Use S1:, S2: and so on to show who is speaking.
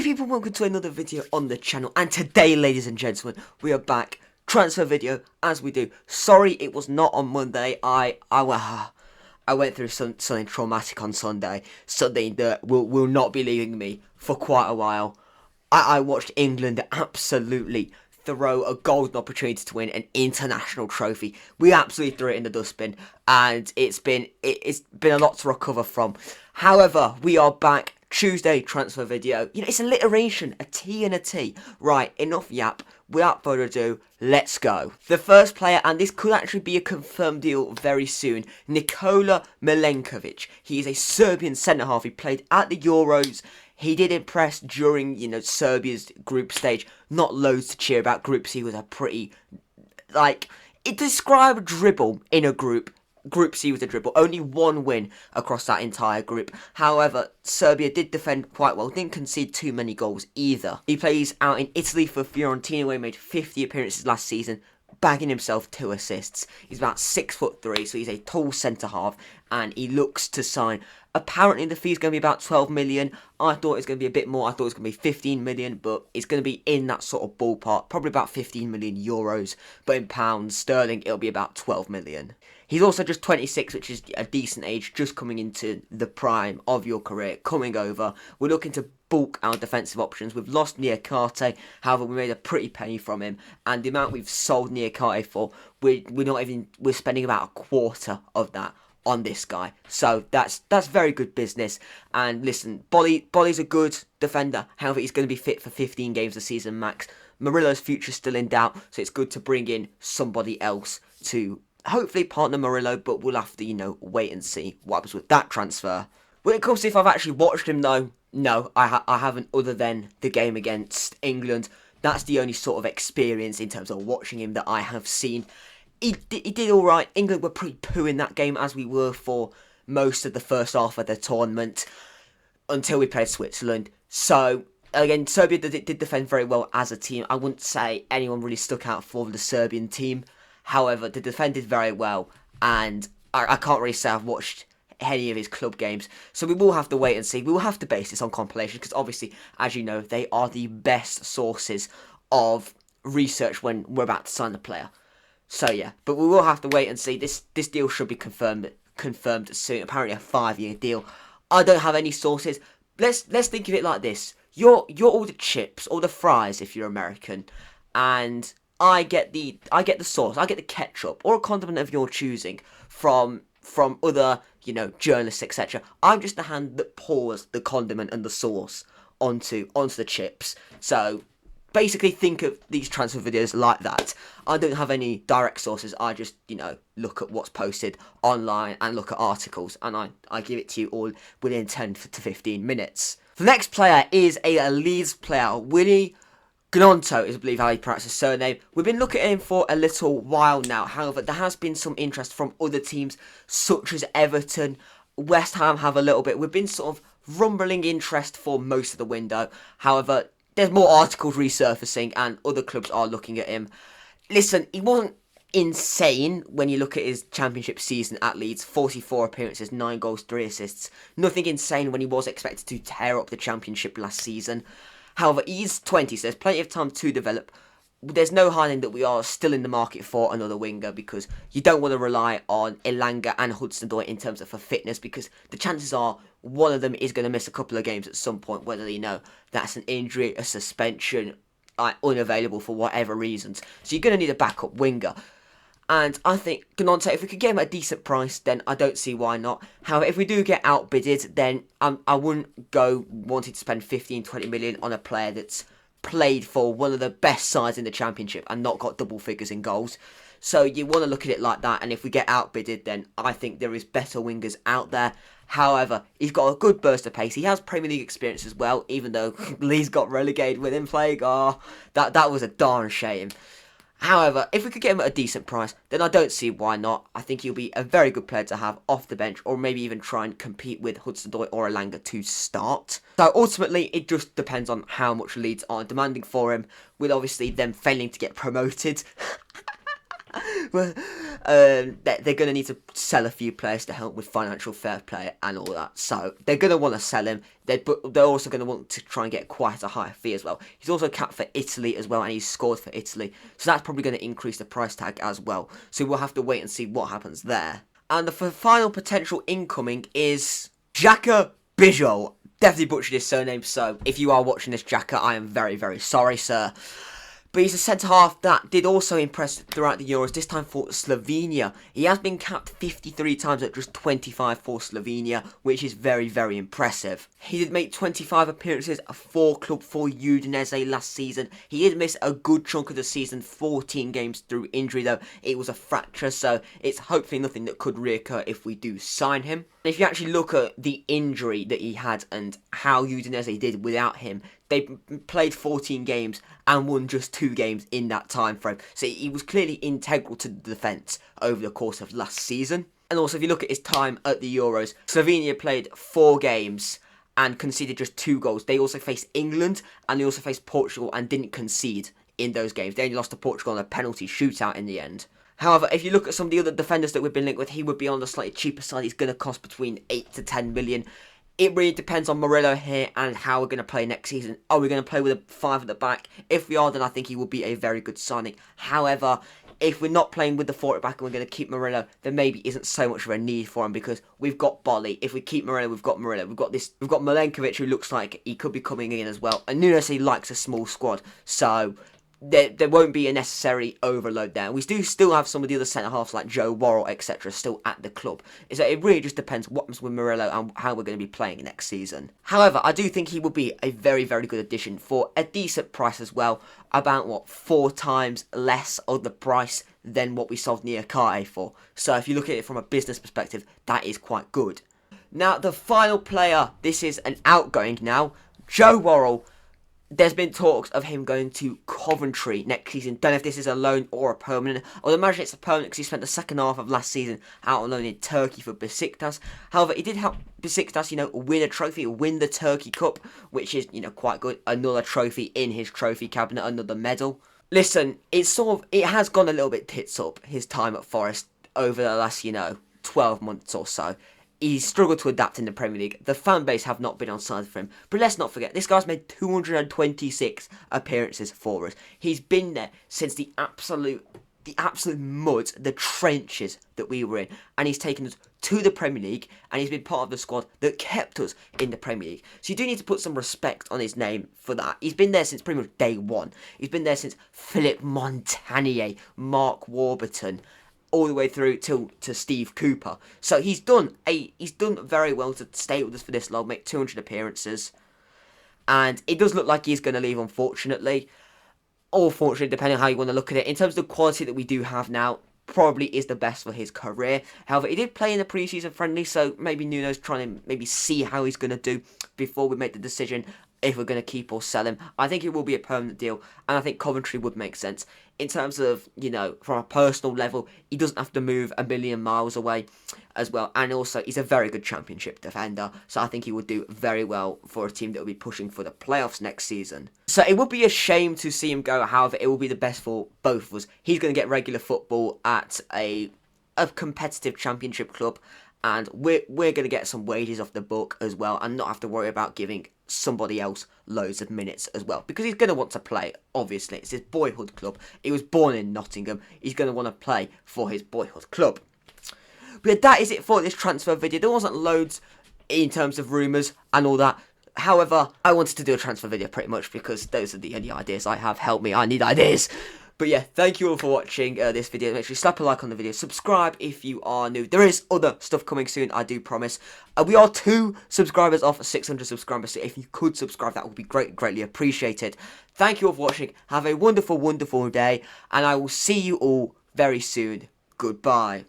S1: people, welcome to another video on the channel, and today, ladies and gentlemen, we are back, transfer video, as we do. Sorry it was not on Monday. I went through something traumatic on Sunday, something that will not be leaving me for quite a while. I watched England absolutely throw a golden opportunity to win an international trophy. We absolutely threw it in the dustbin, and it's been a lot to recover from. However, we are back. Tuesday transfer video. You know, it's alliteration, a T and a T. Right, enough yap. Without further ado, let's go. The first player, and this could actually be a confirmed deal very soon, Nicola Milenkovic. He is a Serbian centre-half. He played at the Euros. He did impress during, you know, Serbia's group stage. Not loads to cheer about. Group C was a pretty, like, it described dribble in a group. Group C was a dribble. Only one win across that entire group. However, Serbia did defend quite well. Didn't concede too many goals either. He plays out in Italy for Fiorentina, where he made 50 appearances last season, bagging himself 2 assists. He's about 6'3", so he's a tall centre-half, and he looks to sign. Apparently, the fee's going to be about 12 million. I thought it was going to be a bit more. I thought it was going to be 15 million, but it's going to be in that sort of ballpark. Probably about 15 million euros, but in pounds sterling, it'll be about 12 million. He's also just 26, which is a decent age, just coming into the prime of your career, coming over. We're looking to bulk our defensive options. We've lost Niakate, however, we made a pretty penny from him, and the amount we've sold Niakate for, we're spending about a quarter of that on this guy. So that's very good business. And listen, Bolly's a good defender, however, he's going to be fit for 15 games a season max. Murillo's future's still in doubt, so it's good to bring in somebody else to hopefully partner Murillo, but we'll have to, you know, wait and see what happens with that transfer. When it comes to if I've actually watched him, though, no, I haven't, other than the game against England. That's the only sort of experience in terms of watching him that I have seen. He did alright. England were pretty poo in that game, as we were for most of the first half of the tournament, until we played Switzerland. So, again, Serbia did defend very well as a team. I wouldn't say anyone really stuck out for the Serbian team. However, they defended very well, and I can't really say I've watched any of his club games, so we will have to wait and see. We will have to base this on compilation, because obviously, as you know, they are the best sources of research when we're about to sign the player. So yeah, but we will have to wait and see. This deal should be confirmed soon. Apparently a 5-year deal. I don't have any sources. Let's think of it like this. You're all the chips, all the fries if you're American, and I get the sauce, I get the ketchup, or a condiment of your choosing from other, you know, journalists, etc. I'm just the hand that pours the condiment and the sauce onto the chips. So basically think of these transfer videos like that. I don't have any direct sources. I just, you know, look at what's posted online and look at articles, and I give it to you all within 10 to 15 minutes. The next player is a Leeds player, Willie Gnonto is, I believe, how he pronounces his surname. We've been looking at him for a little while now. However, there has been some interest from other teams, such as Everton. West Ham have a little bit. We've been sort of rumbling interest for most of the window. However, there's more articles resurfacing, and other clubs are looking at him. Listen, he wasn't insane when you look at his championship season at Leeds. 44 appearances, 9 goals, 3 assists. Nothing insane when he was expected to tear up the championship last season. However, he's 20, so there's plenty of time to develop. There's no hiding that we are still in the market for another winger, because you don't want to rely on Elanga and Hudson-Odoi in terms of for fitness, because the chances are one of them is going to miss a couple of games at some point, whether you know that's an injury, a suspension, unavailable for whatever reasons. So you're going to need a backup winger. And I think Gnonto, if we could get him at a decent price, then I don't see why not. However, if we do get outbidded, then I wouldn't go wanting to spend 15-20 million on a player that's played for one of the best sides in the championship and not got double figures in goals. So you want to look at it like that, and if we get outbidded, then I think there is better wingers out there. However, he's got a good burst of pace. He has Premier League experience as well, even though Leeds got relegated with him playing. Oh, that was a darn shame. However, if we could get him at a decent price, then I don't see why not. I think he'll be a very good player to have off the bench, or maybe even try and compete with Hudson-Odoi or Elanga to start. So ultimately, it just depends on how much Leeds are demanding for him, with obviously them failing to get promoted. they're going to need to sell a few players to help with financial fair play and all that. So they're going to want to sell him. But they're also going to want to try and get quite a high fee as well. He's also capped for Italy as well, and he's scored for Italy. So that's probably going to increase the price tag as well. So we'll have to wait and see what happens there. And the final potential incoming is Jaka Bijol. Definitely butchered his surname, so if you are watching this, Jaka, I am very, very sorry, sir. But he's a centre-half that did also impress throughout the Euros, this time for Slovenia. He has been capped 53 times at just 25 for Slovenia, which is very, very impressive. He did make 25 appearances for club for Udinese last season. He did miss a good chunk of the season, 14 games through injury though. It was a fracture, so it's hopefully nothing that could reoccur if we do sign him. If you actually look at the injury that he had and how Udinese did without him, they played 14 games and won just 2 games in that time frame. So he was clearly integral to the defence over the course of last season. And also, if you look at his time at the Euros, Slovenia played 4 games and conceded just 2 goals. They also faced England and they also faced Portugal and didn't concede in those games. They only lost to Portugal on a penalty shootout in the end. However, if you look at some of the other defenders that we've been linked with, he would be on the slightly cheaper side. He's going to cost between 8 to 10 million. It really depends on Murillo here and how we're going to play next season. Are we going to play with a 5 at the back? If we are, then I think he will be a very good signing. However, if we're not playing with the 4 at the back and we're going to keep Murillo, then maybe isn't so much of a need for him because we've got Bolly. If we keep Murillo, we've got Murillo. We've got Milenkovic, who looks like he could be coming in as well. And Nunes, he likes a small squad, so there won't be a necessary overload there. We do still have some of the other centre-halves like Joe Worrall, etc. still at the club. So it really just depends what happens with Murillo and how we're going to be playing next season. However, I do think he will be a very, very good addition for a decent price as well. About, 4 times less of the price than what we sold Nicola for. So if you look at it from a business perspective, that is quite good. Now, the final player, this is an outgoing now, Joe Worrall. There's been talks of him going to Coventry next season. Don't know if this is a loan or a permanent. I would imagine it's a permanent because he spent the second half of last season out on loan in Turkey for Besiktas. However, he did help Besiktas, win a trophy, win the Turkey Cup, which is, quite good. Another trophy in his trophy cabinet, another medal. Listen, it has gone a little bit tits up, his time at Forest over the last, 12 months or so. He's struggled to adapt in the Premier League. The fan base have not been on side for him. But let's not forget, this guy's made 226 appearances for us. He's been there since the absolute mud, the trenches that we were in. And he's taken us to the Premier League. And he's been part of the squad that kept us in the Premier League. So you do need to put some respect on his name for that. He's been there since pretty much day one. He's been there since Philip Montagnier, Mark Warburton, all the way through to Steve Cooper. So he's done very well to stay with us for this long, make 200 appearances. And it does look like he's going to leave, unfortunately. Or fortunately, depending on how you want to look at it. In terms of the quality that we do have now, probably is the best for his career. However, he did play in the pre-season friendly, so maybe Nuno's trying to maybe see how he's going to do before we make the decision if we're going to keep or sell him. I think it will be a permanent deal, and I think Coventry would make sense. In terms of, from a personal level, he doesn't have to move a million miles away as well. And also, he's a very good championship defender, so I think he would do very well for a team that will be pushing for the playoffs next season. So it would be a shame to see him go, however, it will be the best for both of us. He's going to get regular football at a competitive championship club, and we're going to get some wages off the book as well, and not have to worry about giving somebody else loads of minutes as well, because he's going to want to play. Obviously, it's his boyhood club. He was born in Nottingham. He's going to want to play for his boyhood club. But that is it for this transfer video. There wasn't loads in terms of rumours and all that. However, I wanted to do a transfer video pretty much because those are the only ideas I have. Help me, I need ideas. But yeah, thank you all for watching this video. Make sure you slap a like on the video. Subscribe if you are new. There is other stuff coming soon, I do promise. We are 2 subscribers off 600 subscribers. So if you could subscribe, that would be greatly appreciated. Thank you all for watching. Have a wonderful, wonderful day. And I will see you all very soon. Goodbye.